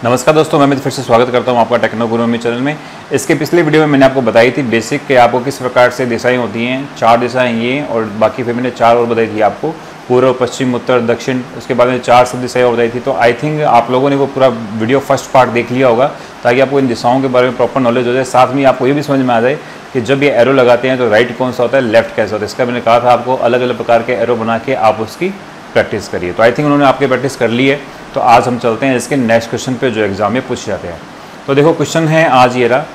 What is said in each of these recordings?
नमस्कार दोस्तों, मैं फिर से स्वागत करता हूं आपका टेक्नो गुरु मम्मी चैनल में। इसके पिछले वीडियो में मैंने आपको बताई थी बेसिक कि आपको किस प्रकार से दिशाएं होती हैं। 4 दिशाएं ये और बाकी फिर मैंने 4 और बताई थी आपको, पूर्व, पश्चिम, उत्तर, दक्षिण। उसके बाद में 4 सब दिशाएं और बताई थी। तो आई थिंक आप लोगों ने वो पूरा वीडियो फर्स्ट पार्ट देख लिया होगा, ताकि आपको इन दिशाओं के बारे में प्रॉपर नॉलेज हो जाए। साथ में आपको ये भी समझ में आ जाए कि जब ये एरो लगाते हैं तो राइट कौन सा होता है, लेफ्ट कैसा होता है। इसका मैंने कहा था आपको अलग अलग प्रकार के एरो बना के आप उसकी प्रैक्टिस करिए। तो आई थिंक उन्होंने आपकी प्रैक्टिस कर ली है। तो आज हम चलते हैं इसके नेक्स्ट क्वेश्चन पे जो एग्जाम में पूछे जाते हैं। तो देखो क्वेश्चन है आज ये रहा।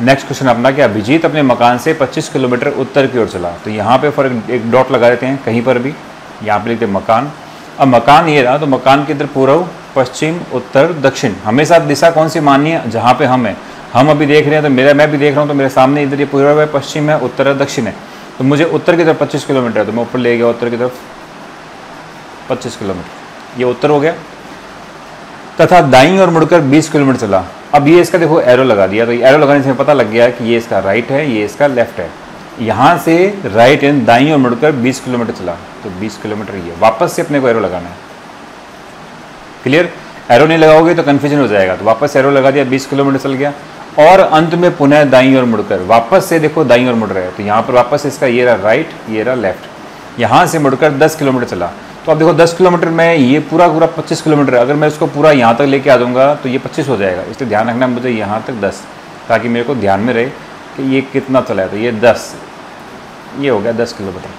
नेक्स्ट क्वेश्चन अपना कि अभिजीत अपने मकान से 25 किलोमीटर उत्तर की ओर चला। तो यहाँ पे फॉर एक डॉट लगा देते हैं कहीं पर भी, यहाँ पे लिखते हैं मकान। अब मकान ये रहा, तो मकान के इधर पूर्व, पश्चिम, उत्तर, दक्षिण। हमेशा दिशा कौन सी माननी है, जहाँ पे हम हैं। हम अभी देख रहे हैं, तो मैं भी देख रहा हूँ, तो मेरे सामने इधर ये पूर्व है, पश्चिम है, उत्तर है, दक्षिण है। तो मुझे उत्तर की तरफ 25 किलोमीटर है, तो मैं ऊपर ले गया उत्तर की तरफ 25 किलोमीटर, ये उत्तर हो गया। तथा दाईं ओर मुड़कर 20 किलोमीटर चला। अब ये इसका देखो एरो लगा दिया, तो एरो लगाने से पता लग गया कि ये इसका राइट है, ये इसका लेफ्ट है। यहाँ से राइट एंड दाईं ओर मुड़कर 20 किलोमीटर चला, तो 20 किलोमीटर ये वापस से अपने को एरो लगाना है। क्लियर? एरो नहीं लगाओगे तो कन्फ्यूजन हो जाएगा। तो वापस एरो लगा दिया, 20 किलोमीटर चल गया। और अंत में पुनः दाईं ओर मुड़कर वापस से देखो दाईं ओर मुड़ रहा है, तो यहाँ पर वापस इसका ये रहा राइट, ये रहा लेफ्ट। यहाँ से मुड़कर 10 किलोमीटर चला। तो अब देखो 10 किलोमीटर में ये पूरा 25 किलोमीटर है। अगर मैं इसको पूरा यहाँ तक लेके आ जाऊँगा तो ये 25 हो जाएगा। इसलिए ध्यान रखना मुझे यहाँ तक 10, ताकि मेरे को ध्यान में रहे कि ये कितना चला है। तो ये 10, ये हो गया 10 किलोमीटर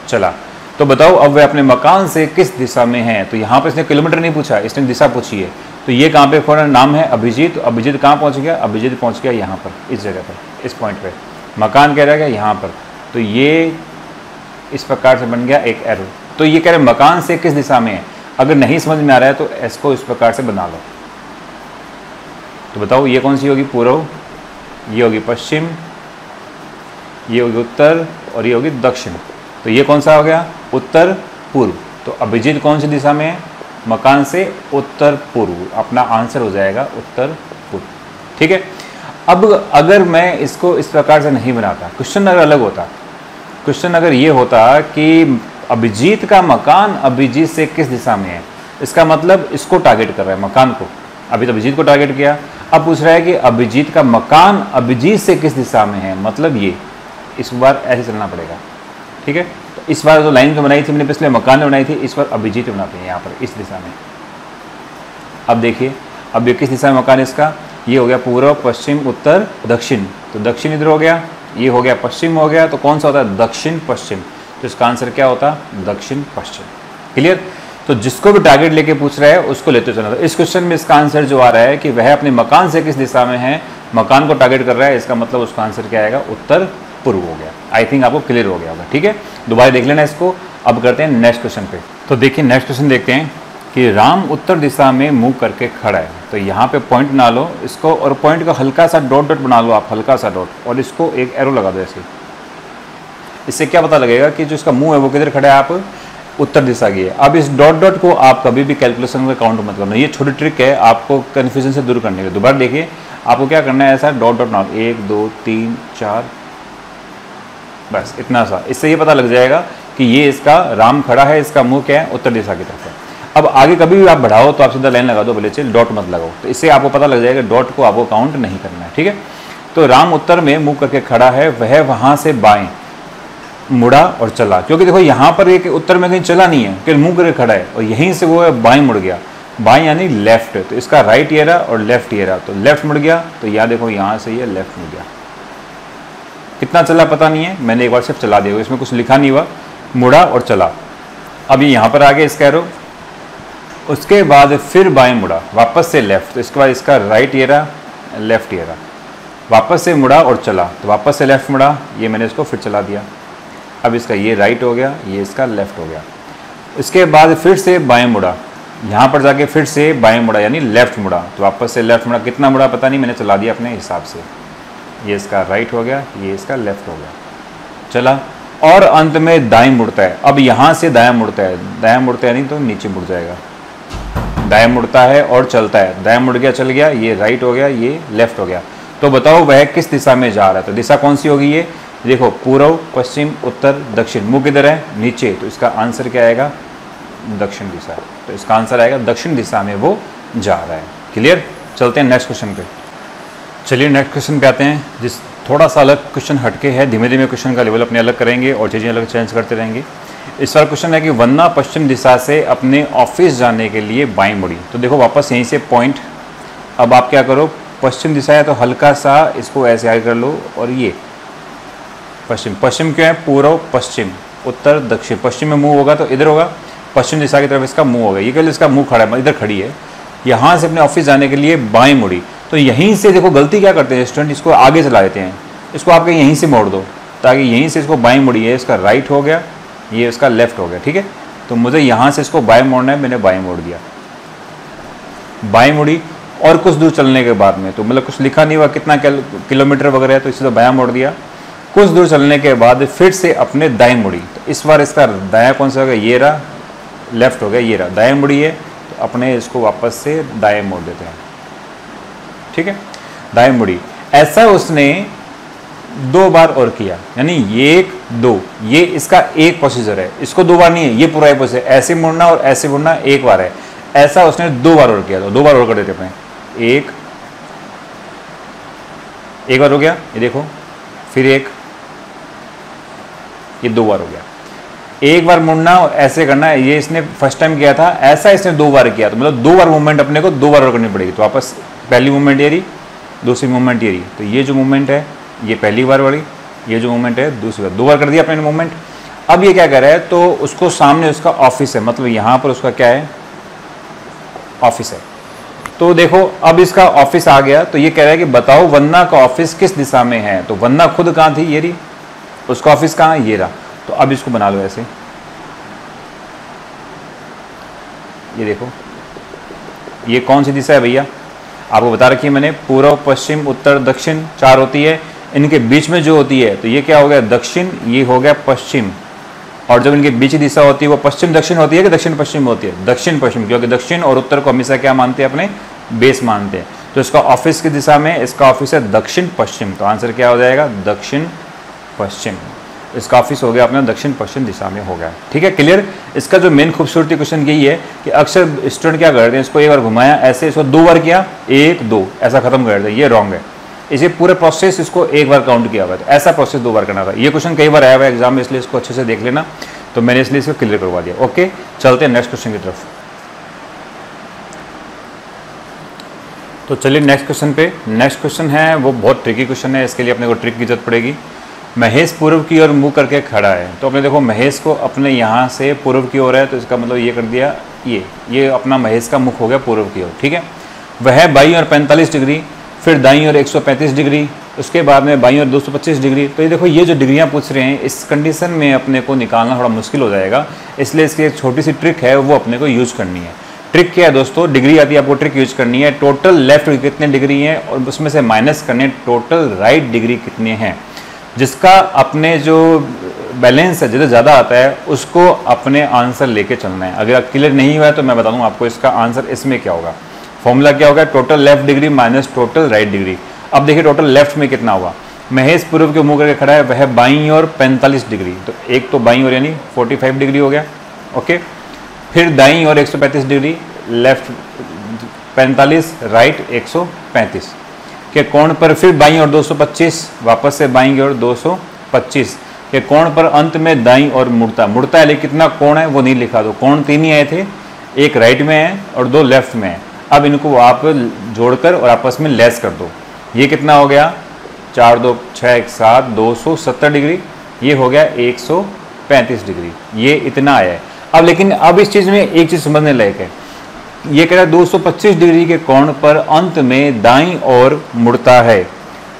चला। तो बताओ अब वह अपने मकान से किस दिशा में है। तो यहाँ पर इसने किलोमीटर नहीं पूछा, इसने दिशा पूछी है। तो ये कहाँ पे फौरन नाम है अभिजीत। तो अभिजीत कहाँ पहुँच गया, अभिजीत पहुँच गया यहाँ पर, इस जगह पर, इस पॉइंट पर। मकान कह रहा है यहाँ पर, तो ये इस प्रकार से बन गया एक एरो। तो ये कह रहे मकान से किस दिशा में है। अगर नहीं समझ में आ रहा है तो इसको इस प्रकार से बना लो। तो बताओ ये कौन सी होगी, पूर्व, ये होगी पश्चिम, ये होगी उत्तर, और ये होगी दक्षिण। तो ये कौन सा हो गया, उत्तर पूर्व। तो अभिजीत कौन सी दिशा में है, मकान से उत्तर पूर्व। अपना आंसर हो जाएगा उत्तर पूर्व। ठीक है। अब अगर मैं इसको इस प्रकार से नहीं बनाता, क्वेश्चन अगर अलग होता, क्वेश्चन अगर ये होता कि अभिजीत का मकान अभिजीत से किस दिशा में है, इसका मतलब इसको टारगेट कर रहा है, मकान को। अभी तो अभिजीत को टारगेट किया, अब पूछ रहा है कि अभिजीत का मकान अभिजीत से किस दिशा में है, मतलब ये इस बार ऐसे चलना पड़ेगा। ठीक है। तो इस बार जो लाइन जो बनाई थी मैंने पिछले मकान में बनाई थी, इस बार अभिजीत बनाते हैं यहाँ पर, इस दिशा में। अब देखिए, अब ये किस दिशा में मकान है इसका, ये हो गया पूर्व, पश्चिम, उत्तर, दक्षिण। तो दक्षिण इधर हो गया, ये हो गया पश्चिम हो गया। तो कौन सा होता है, दक्षिण पश्चिम। तो इसका आंसर क्या होता, दक्षिण पश्चिम। क्लियर? तो जिसको भी टारगेट लेके पूछ रहा है उसको लेते चलना। तो इस क्वेश्चन में इसका आंसर जो आ रहा है कि वह अपने मकान से किस दिशा में है, मकान को टारगेट कर रहा है, इसका मतलब उसका आंसर क्या आएगा, उत्तर पूर्व हो गया। आई थिंक आपको क्लियर हो गया होगा। ठीक है, दोबारा देख लेना इसको। अब करते हैं नेक्स्ट क्वेश्चन पे। तो देखिए नेक्स्ट क्वेश्चन देखते हैं कि राम उत्तर दिशा में मुंह करके खड़ा है। तो यहाँ पे पॉइंट बना लो इसको, और पॉइंट का हल्का सा डॉट डॉट बना लो आप, हल्का सा डॉट, और इसको एक एरो लगा दो ऐसे। इससे क्या पता लगेगा कि जो इसका मुंह है वो किधर खड़ा है, आप उत्तर दिशा की है। अब इस डॉट डॉट को आप कभी भी कैलकुलेशन में काउंट मत करना, ये छोटी ट्रिक है आपको कन्फ्यूजन से दूर करने की। दोबारा देखिए, आपको क्या करना है, ऐसा डॉट डॉट बना, 1 2 3 4, बस इतना सा। इससे ये पता लग जाएगा कि ये इसका राम खड़ा है, इसका मुंह क्या है, उत्तर दिशा की तरफ है। अब आगे कभी भी आप बढ़ाओ तो आप सीधा लाइन लगा दो, भले चल डॉट मत लगाओ। तो इससे आपको पता लग जाएगा डॉट को आपको काउंट नहीं करना है। ठीक है। तो राम उत्तर में मुंह करके खड़ा है, वह वहां से बाएं मुड़ा और चला। क्योंकि देखो यहाँ पर एक उत्तर में कहीं चला नहीं है, कि मुंह करके खड़ा है, और यहीं से वो बाएं मुड़ गया। बाएं यानी लेफ्ट। तो इसका राइट ये रहा और लेफ्ट ये रहा। तो लेफ्ट मुड़ गया, तो यहाँ देखो यहाँ से ये लेफ्ट मुड़ गया। कितना चला पता नहीं है, मैंने एक बार सिर्फ चला दिया, इसमें कुछ लिखा नहीं हुआ, मुड़ा और चला। अब ये यहाँ पर आ गया इसका एरो। उसके बाद फिर बाएं मुड़ा, वापस से लेफ्ट। तो इसके बाद इसका राइट ये रहा, लेफ्ट ये रहा। वापस से मुड़ा और चला, तो वापस से लेफ्ट मुड़ा, ये मैंने इसको फिर चला दिया। अब इसका ये राइट हो गया, ये इसका लेफ्ट हो गया। इसके बाद फिर से बाएं मुड़ा, यहाँ पर जाके फिर से बाएं मुड़ा यानी लेफ्ट मुड़ा। तो वापस से लेफ्ट मुड़ा, कितना मुड़ा पता नहीं, मैंने चला दिया अपने हिसाब से। ये इसका राइट हो गया, ये इसका लेफ्ट हो गया, चला। और अंत में दाएं मुड़ता है। अब यहाँ से दायां मुड़ता है, दायां मुड़ता है नहीं तो नीचे मुड़ जाएगा। दाएं मुड़ता है और चलता है, दाएं मुड़ गया, चल गया, ये राइट हो गया, ये लेफ्ट हो गया। तो बताओ वह किस दिशा में जा रहा है। तो दिशा कौन सी होगी, ये देखो पूर्व, पश्चिम, उत्तर, दक्षिण। मुंह किधर है, नीचे। तो इसका आंसर क्या आएगा, दक्षिण दिशा। तो इसका आंसर आएगा दक्षिण दिशा में वो जा रहा है। क्लियर? चलते हैं नेक्स्ट क्वेश्चन पे। चलिए नेक्स्ट क्वेश्चन पे आते हैं, जिस थोड़ा सा अलग क्वेश्चन हटके है। धीमे धीमे क्वेश्चन का लेवल अपने अलग करेंगे और चीज़ें अलग चेंज करते रहेंगे। इस बार क्वेश्चन है कि वन्ना पश्चिम दिशा से अपने ऑफिस जाने के लिए बाईं मुड़ी। तो देखो वापस यहीं से पॉइंट, अब आप क्या करो, पश्चिम दिशा है तो हल्का सा इसको ऐसे आगे कर लो और ये पश्चिम, पश्चिम क्यों है, पूर्व पश्चिम उत्तर दक्षिण, पश्चिम में मुंह होगा तो इधर होगा, पश्चिम दिशा की तरफ इसका मुंह होगा। ये केवल इसका मुंह खड़ा है, इधर खड़ी है, यहाँ से अपने ऑफिस जाने के लिए बाईं मुड़ी। तो यहीं से देखो गलती क्या करते हैं स्टूडेंट, इसको आगे चला देते हैं, इसको आप यहीं से मोड़ दो ताकि यहीं से इसको बाईं मुड़ी है, इसका राइट हो गया, ये इसका लेफ्ट हो गया, ठीक है। तो मुझे यहाँ से इसको बाएं मोड़ना है, मैंने बाएं मोड़ दिया, बाएं मुड़ी। और कुछ दूर चलने के बाद में तो मतलब कुछ लिखा नहीं हुआ कितना किलोमीटर वगैरह है, तो इसे तो बायां मोड़ दिया। कुछ दूर चलने के बाद फिर से अपने दाएं मुड़ी, तो इस बार इसका दायां कौन सा होगा, ये रहा, लेफ्ट हो गया, ये रहा, दाएं मुड़ी है तो अपने इसको वापस से दाएं मोड़ देते हैं, ठीक है, दाएं मुड़ी। ऐसा उसने 2 बार और किया, यानी 1 2, ये इसका एक प्रोसीजर है, इसको 2 बार नहीं है, ये पूरा एक प्रोसीजर, ऐसे मुड़ना और ऐसे मुड़ना 1 बार है। ऐसा उसने 2 बार और किया, तो 2 बार और कर देते अपने, एक बार हो गया, ये देखो, फिर ये 2 बार हो गया। एक बार मुड़ना और ऐसे करना है, ये इसने फर्स्ट टाइम किया था, ऐसा इसने 2 बार किया, तो मतलब 2 बार मूवमेंट अपने को 2 बार और करनी पड़ेगी। तो वापस पहली मूवमेंट ये रही, दूसरी मूवमेंट ये रही, तो ये जो मूवमेंट है ये पहली बार वाली, ये जो मूवमेंट है दूसरी बार, 2 बार कर दिया अपने मूवमेंट। अब ये क्या कर रहा है, तो उसको सामने उसका ऑफिस है, मतलब यहाँ पर उसका क्या है, ऑफिस है। तो देखो अब इसका ऑफिस आ गया, तो ये कह रहा है कि बताओ वन्ना का ऑफिस किस दिशा में है। तो वन्ना खुद कहाँ थी, ये रही, उसका ऑफिस कहाँ है, ये रहा। तो अब इसको बना लो ऐसे, ये देखो ये कौन सी दिशा है भैया, आपको बता रखी है मैंने, पूर्व पश्चिम उत्तर दक्षिण 4 होती है, इनके बीच में जो होती है तो ये क्या हो गया, दक्षिण, ये हो गया पश्चिम। और जब इनके बीच दिशा होती है वो पश्चिम दक्षिण होती है कि दक्षिण पश्चिम होती है, दक्षिण पश्चिम, क्योंकि दक्षिण और उत्तर को हमेशा क्या मानते हैं, अपने बेस मानते हैं। तो इसका ऑफिस की दिशा में, इसका ऑफिस है दक्षिण पश्चिम, तो आंसर क्या हो जाएगा, दक्षिण पश्चिम। इसका ऑफिस हो गया अपना दक्षिण पश्चिम दिशा में हो गया, ठीक है, क्लियर। इसका जो मेन खूबसूरती क्वेश्चन यही है कि अक्सर स्टूडेंट क्या करते हैं, इसको एक बार घुमाया ऐसे, इसको 2 बार किया, 1 2 ऐसा खत्म कर देते, ये रॉन्ग है। इसे पूरे प्रोसेस इसको 1 बार काउंट किया हुआ है, तो ऐसा प्रोसेस 2 बार करना था। ये क्वेश्चन कई बार आया हुआ है एग्जाम में, इसलिए इसको अच्छे से देख लेना, तो मैंने इसलिए इसको क्लियर करवा दिया। ओके, चलते हैं नेक्स्ट क्वेश्चन की तरफ। तो चलिए नेक्स्ट क्वेश्चन पे। नेक्स्ट क्वेश्चन है वो बहुत ट्रिकी क्वेश्चन है, इसके लिए अपने को ट्रिक की जरूरत पड़ेगी। महेश पूर्व की ओर मुंह करके खड़ा है, तो अपने देखो महेश को अपने यहाँ से पूर्व की ओर है, तो इसका मतलब ये कर दिया, ये अपना महेश का मुख हो गया पूर्व की ओर, ठीक है। वह बाईं ओर 45 डिग्री, फिर दाईं ओर 135 डिग्री, उसके बाद में बाईं ओर 225 डिग्री। तो ये देखो ये जो डिग्रियाँ पूछ रहे हैं, इस कंडीशन में अपने को निकालना थोड़ा मुश्किल हो जाएगा, इसलिए इसकी एक छोटी सी ट्रिक है वो अपने को यूज करनी है। ट्रिक क्या है दोस्तों, डिग्री आती है, आपको ट्रिक यूज करनी है, टोटल लेफ्ट कितने डिग्री हैं और उसमें से माइनस करने टोटल राइट डिग्री कितने हैं। जिसका अपने जो बैलेंस है जितना ज़्यादा आता है उसको अपने आंसर लेके चलना है। अगर क्लियर नहीं हुआ है तो मैं बता दूँ आपको इसका आंसर इसमें क्या होगा। फॉर्मूला क्या होगा, total left degree minus total right degree. अब देखिए टोटल लेफ्ट में कितना हुआ, महेश पूर्व के मुंह करके खड़ा है, वह बाईं ओर 45 डिग्री, तो एक तो बाईं ओर यानी 45 डिग्री हो गया, ओके। फिर दाईं ओर 135 डिग्री, लेफ्ट 45, राइट 135 के कोण पर, फिर बाईं ओर 225, वापस से बाईं ओर 225 के कोण पर, अंत में दाईं ओर मुड़ता है, लेकिन कितना कोण है वो नहीं लिखा, तो कोण 3 ही आए थे, एक राइट में है और 2 लेफ्ट में है। अब इनको आप जोड़कर और आपस में लेस कर दो, ये कितना हो गया, 4 2 6 1 7 270 डिग्री, ये हो गया 135 डिग्री, ये इतना आया है। अब लेकिन अब इस चीज़ में एक चीज़ समझने लायक है, ये कह रहा है 225 डिग्री के कोण पर अंत में दाईं ओर मुड़ता है।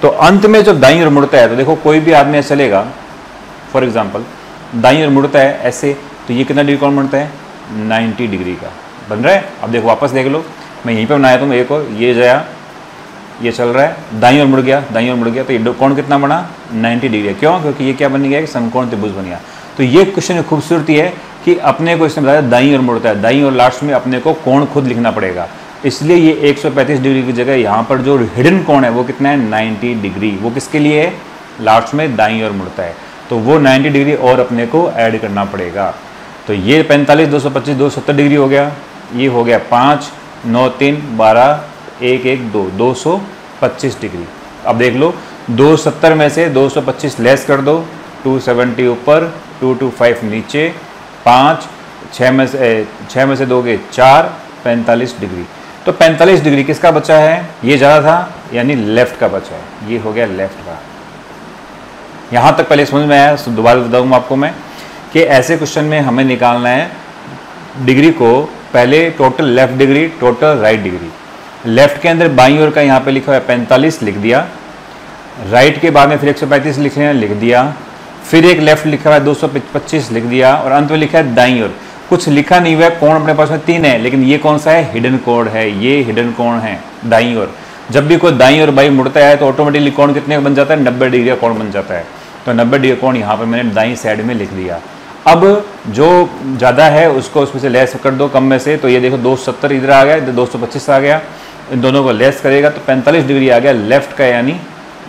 तो अंत में जब दाईं ओर मुड़ता है तो देखो कोई भी आदमी ऐसा चलेगा, फॉर एग्जांपल दाईं ओर मुड़ता है ऐसे, तो ये कितना डिग्री कोण मुड़ता है, 90 डिग्री का बन रहा है। अब देखो वापस देख लो, मैं यहीं पर बनाया तुम एक और, ये जाया, ये चल रहा है, दाईं ओर मुड़ गया, दाईं ओर मुड़ गया, तो ये कोण कितना बना, 90 डिग्री। क्यों, क्योंकि ये क्या बन गया, समकोण त्रिभुज बन गया। तो ये क्वेश्चन की खूबसूरती है कि अपने को इसने बताया दाईं ओर मुड़ता है, दाईं ओर लास्ट में अपने को कोण खुद लिखना पड़ेगा, इसलिए ये 135 डिग्री की जगह यहाँ पर जो हिडन कोण है वो कितना है, 90 डिग्री। वो किसके लिए है, लास्ट में दाईं ओर मुड़ता है, तो वो 90 डिग्री और अपने को ऐड करना पड़ेगा। तो ये 45 225 270 डिग्री हो गया, ये हो गया 5 9 3 12 1 1 2 225 डिग्री। अब देख लो 270 में से 225 लेस कर दो, 270 ऊपर, 225 नीचे, 5 6 में से दोगे 4, 45 डिग्री। तो 45 डिग्री किसका बचा है? ये ज़्यादा था, यानी लेफ्ट का बचा है। ये हो गया लेफ्ट का। यहाँ तक पहले समझ में आया? दोबारा बताऊँगा आपको मैं कि ऐसे क्वेश्चन में हमें निकालना है डिग्री को, पहले total left degree, total right degree. Left के अंदर बाईं ओर का यहाँ पे लिखा हुआ है 45 लिख दिया, राइट के बाद में फिर 135 लिख दिया, फिर एक लेफ्ट लिखा हुआ है 225 लिख दिया, और अंत में लिखा है दाईं ओर। कुछ लिखा नहीं हुआ है, कोण अपने पास में 3 है, लेकिन ये कौन सा है? हिडन कोण है। ये हिडन कोण है दाईं ओर। जब भी कोई दाईं ओर बाई मुड़ता है तो ऑटोमेटिकली कोण कितने का बन जाता है? 90 डिग्री का कोण बन जाता है। तो 90 डिग्री कोण यहाँ पर मैंने दाईं साइड में लिख दिया। अब जो ज़्यादा है उसको उसमें से लेस कर दो कम में से। तो ये देखो 270 इधर आ गया, इधर 225 आ गया, इन दोनों को लेस करेगा तो 45 डिग्री आ गया लेफ्ट का, यानी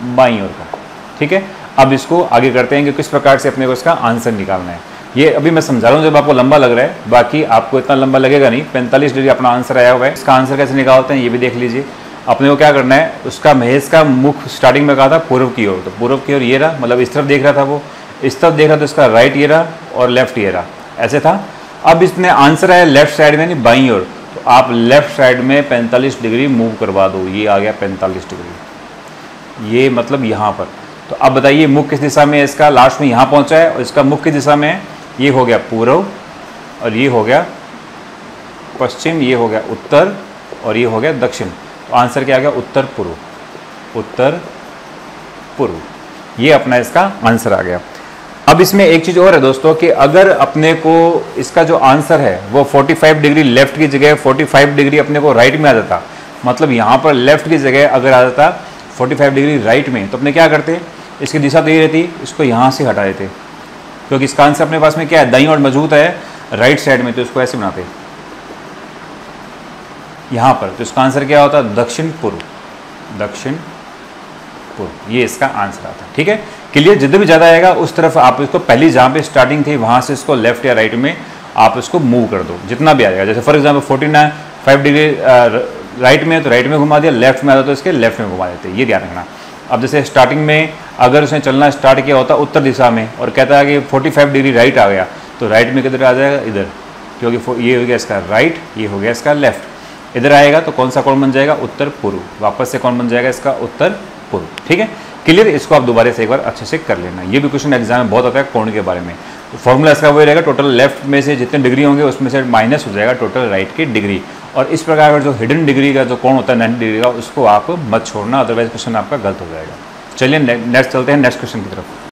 बाईं ओर का। ठीक है, अब इसको आगे करते हैं कि किस प्रकार से अपने को इसका आंसर निकालना है। ये अभी मैं समझा रहा हूँ जब आपको लंबा लग रहा है, बाकी आपको इतना लंबा लगेगा नहीं। 45 डिग्री अपना आंसर आया हुआ है। इसका आंसर कैसे निकालते हैं ये भी देख लीजिए। अपने को क्या करना है, उसका महेश का मुख स्टार्टिंग में कहा था पूर्व की ओर, तो पूर्व की ओर ये रहा, मतलब इस तरफ देख रहा था वो, इस तरफ देख रहा था, इसका राइट ये रहा और लेफ्ट ये रहा, ऐसे था। अब इसने आंसर आया लेफ्ट साइड में, यानी बाईं ओर, तो आप लेफ्ट साइड में 45 डिग्री मूव करवा दो। ये आ गया 45 डिग्री, ये मतलब यहाँ पर। तो अब बताइए मुख किस दिशा में है इसका? लास्ट में यहाँ पहुँचा है और इसका मुख किस दिशा में है? ये हो गया पूर्व, और ये हो गया पश्चिम, ये हो गया उत्तर, और ये हो गया दक्षिण। तो आंसर क्या आ गया? उत्तर पूर्व। उत्तर पूर्व, ये अपना इसका आंसर आ गया। अब इसमें एक चीज़ और है दोस्तों कि अगर अपने को इसका जो आंसर है वो 45 डिग्री लेफ्ट की जगह 45 डिग्री अपने को राइट में आ जाता, मतलब यहाँ पर लेफ्ट की जगह अगर आ जाता 45 डिग्री राइट में, तो अपने क्या करते? इसकी दिशा तो ये रहती, इसको यहाँ से हटा देते, क्योंकि इसका आंसर अपने पास में क्या है? दाईं ओर मौजूद है राइट साइड में, तो इसको ऐसे बनाते यहाँ पर। तो इसका आंसर क्या होता? दक्षिण पूर्व। दक्षिण पूर्व, ये इसका आंसर आता है। ठीक है, क्लियर? जितना भी ज़्यादा आएगा उस तरफ आप इसको, पहली जहाँ पे स्टार्टिंग थी वहाँ से इसको लेफ्ट या राइट में आप इसको मूव कर दो, जितना भी आएगा। जैसे फॉर एग्जाम्पल 45 डिग्री राइट में, तो राइट में घुमा दिया, लेफ्ट में आता तो इसके लेफ्ट में घुमा देते, ये ध्यान रखना। अब जैसे स्टार्टिंग में अगर उसने चलना स्टार्ट किया होता उत्तर दिशा में और कहता है कि 45 डिग्री राइट आ गया, तो राइट में किधर आ जाएगा? इधर, क्योंकि ये हो गया इसका राइट, ये हो गया इसका लेफ्ट। इधर आएगा तो कौन सा कोण बन जाएगा? उत्तर पूर्व। वापस से कौन बन जाएगा? इसका उत्तर पूर्व। ठीक है, क्लियर? इसको आप दोबारा से एक बार अच्छे से कर लेना। ये भी क्वेश्चन एग्जाम में बहुत आता है कोण के बारे में। तो फॉर्मूला इसका वही रहेगा, टोटल लेफ्ट में से जितने डिग्री होंगे उसमें से माइनस हो जाएगा टोटल राइट की डिग्री। और इस प्रकार का जो हिडन डिग्री का जो कोण होता है 90 डिग्री का, उसको आप मत छोड़ना, अदरवाइज क्वेश्चन आपका गलत हो जाएगा। चलिए नेक्स्ट चलते हैं नेक्स्ट क्वेश्चन की तरफ।